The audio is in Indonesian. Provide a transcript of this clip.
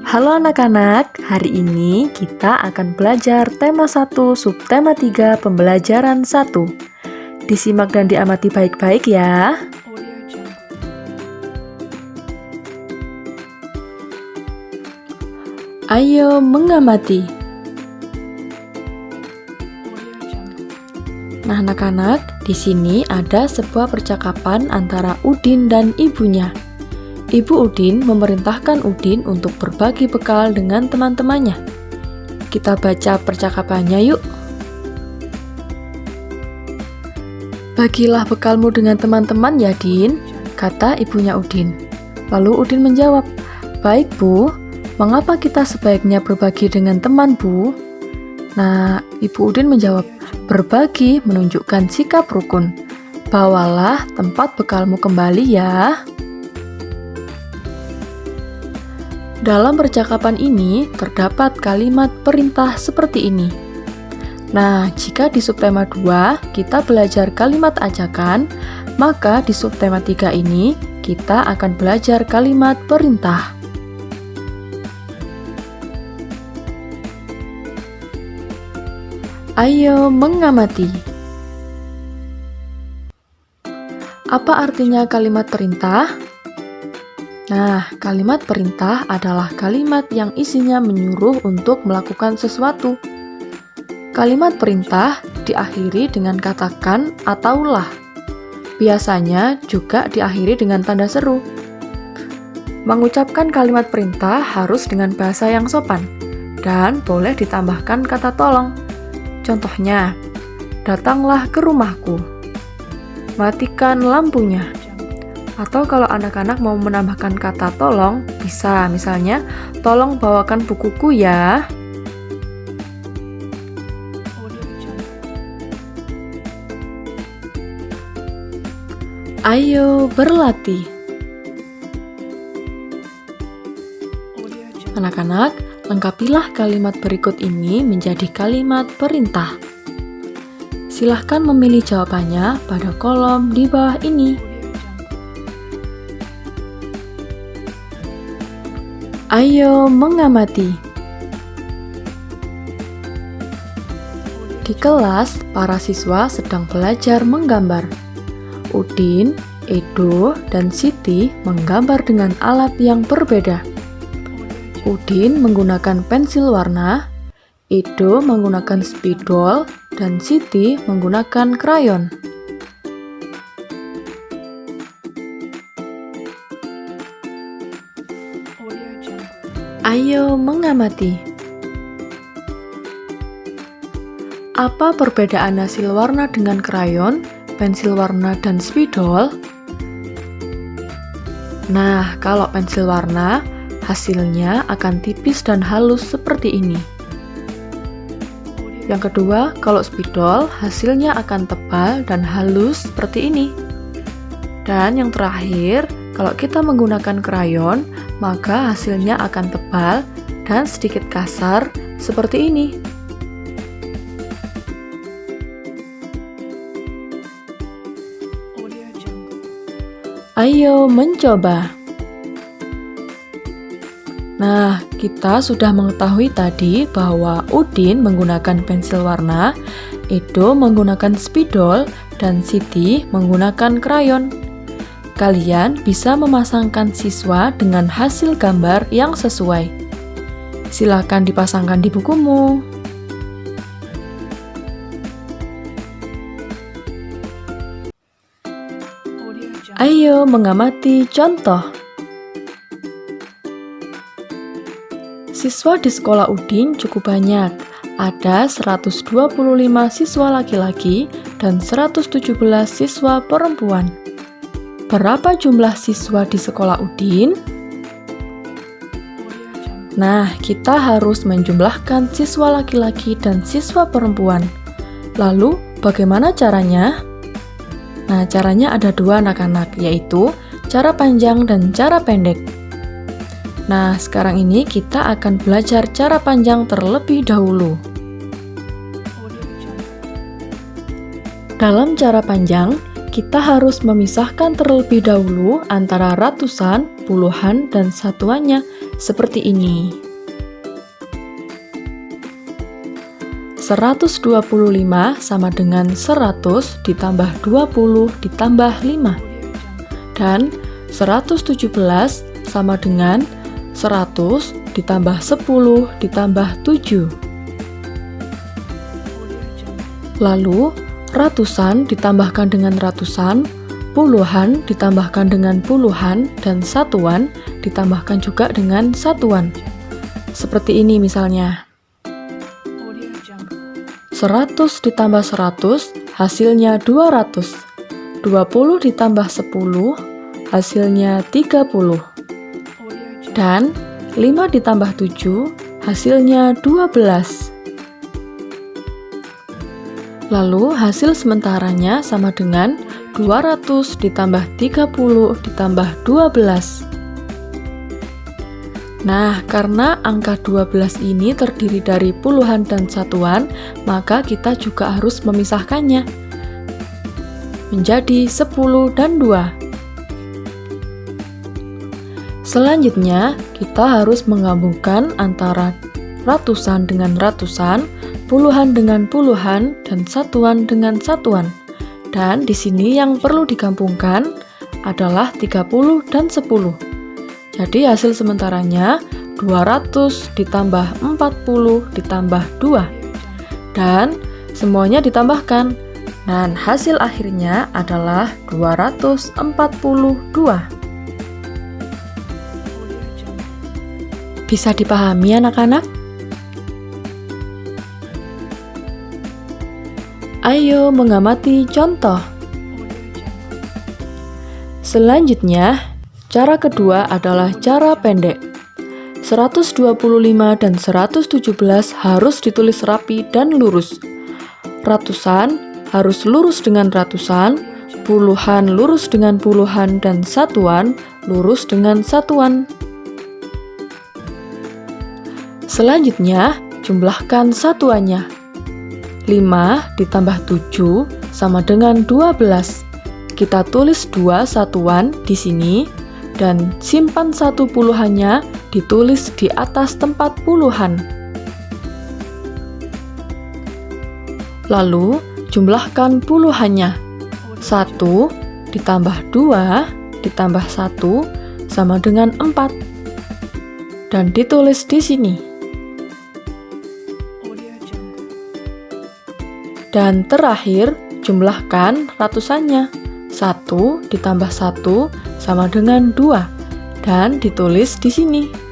Halo anak-anak, hari ini kita akan belajar tema 1, subtema 3, pembelajaran 1. Disimak dan diamati baik-baik ya. Ayo mengamati. Nah anak-anak, di sini ada sebuah percakapan antara Udin dan ibunya. Ibu Udin memerintahkan Udin untuk berbagi bekal dengan teman-temannya. Kita baca percakapannya yuk. Bagilah bekalmu dengan teman-teman ya Din, kata ibunya Udin. Lalu Udin menjawab, baik Bu, mengapa kita sebaiknya berbagi dengan teman Bu? Nah, Ibu Udin menjawab, berbagi menunjukkan sikap rukun. Bawalah tempat bekalmu kembali ya. Dalam percakapan ini terdapat kalimat perintah seperti ini. Nah, jika di subtema 2 kita belajar kalimat ajakan, maka di subtema 3 ini kita akan belajar kalimat perintah. Ayo mengamati. Apa artinya kalimat perintah? Nah, kalimat perintah adalah kalimat yang isinya menyuruh untuk melakukan sesuatu. Kalimat perintah diakhiri dengan kata kan atau lah. Biasanya juga diakhiri dengan tanda seru. Mengucapkan kalimat perintah harus dengan bahasa yang sopan dan boleh ditambahkan kata tolong. Contohnya, datanglah ke rumahku. Matikan lampunya. Atau kalau anak-anak mau menambahkan kata tolong, bisa misalnya, tolong bawakan bukuku ya. Ayo berlatih. Anak-anak, lengkapilah kalimat berikut ini menjadi kalimat perintah. Silahkan memilih jawabannya pada kolom di bawah ini. Ayo mengamati. Di kelas, para siswa sedang belajar menggambar. Udin, Edo, dan Siti menggambar dengan alat yang berbeda. Udin menggunakan pensil warna, Edo menggunakan spidol, dan Siti menggunakan krayon. Ayo mengamati. Apa perbedaan hasil warna dengan krayon, pensil warna, dan spidol? Nah, kalau pensil warna, hasilnya akan tipis dan halus seperti ini. Yang kedua, kalau spidol, hasilnya akan tebal dan halus seperti ini. Dan yang terakhir, kalau kita menggunakan krayon, maka hasilnya akan tebal dan sedikit kasar seperti ini. Ayo mencoba. Nah, kita sudah mengetahui tadi bahwa Udin menggunakan pensil warna, Edo menggunakan spidol, dan Siti menggunakan krayon. Kalian bisa memasangkan siswa dengan hasil gambar yang sesuai. Silakan dipasangkan di bukumu. Ayo mengamati contoh. Siswa di sekolah Udin cukup banyak. Ada 125 siswa laki-laki dan 117 siswa perempuan. Berapa jumlah siswa di sekolah Udin? Nah, kita harus menjumlahkan siswa laki-laki dan siswa perempuan. Lalu, bagaimana caranya? Nah, caranya ada dua anak-anak, yaitu cara panjang dan cara pendek. Nah, sekarang ini kita akan belajar cara panjang terlebih dahulu. Dalam cara panjang, kita harus memisahkan terlebih dahulu antara ratusan, puluhan, dan satuannya seperti ini. 125 sama dengan 100 ditambah 20 ditambah 5. Dan 117 sama dengan 100 ditambah 10 ditambah 7. Lalu, ratusan ditambahkan dengan ratusan, puluhan ditambahkan dengan puluhan, dan satuan ditambahkan juga dengan satuan. Seperti ini misalnya. 100 ditambah 100, hasilnya 200. 20 ditambah 10, hasilnya 30. Dan 5 ditambah 7, hasilnya 12. Lalu hasil sementaranya sama dengan 200 ditambah 30 ditambah 12. Nah, karena angka 12 ini terdiri dari puluhan dan satuan, maka kita juga harus memisahkannya menjadi 10 dan 2. Selanjutnya, kita harus menggabungkan antara ratusan dengan ratusan, puluhan dengan puluhan, dan satuan dengan satuan. Dan di sini yang perlu digabungkan adalah 30 dan 10. Jadi hasil sementaranya 200 ditambah 40 ditambah 2. Dan semuanya ditambahkan. Dan hasil akhirnya adalah 242. Bisa dipahami anak-anak? Ayo mengamati contoh. Selanjutnya, cara kedua adalah cara pendek. 125 dan 117 harus ditulis rapi dan lurus. Ratusan harus lurus dengan ratusan, puluhan lurus dengan puluhan, dan satuan lurus dengan satuan. Selanjutnya, jumlahkan satuannya. 5 ditambah 7 sama dengan 12. Kita tulis 2 satuan di sini dan simpan 1 puluhannya ditulis di atas tempat puluhan. Lalu jumlahkan puluhannya. 1 ditambah 2 ditambah 1 sama dengan 4. Dan ditulis di sini. Dan terakhir, jumlahkan ratusannya. 1 ditambah 1 sama dengan 2. Dan ditulis di sini.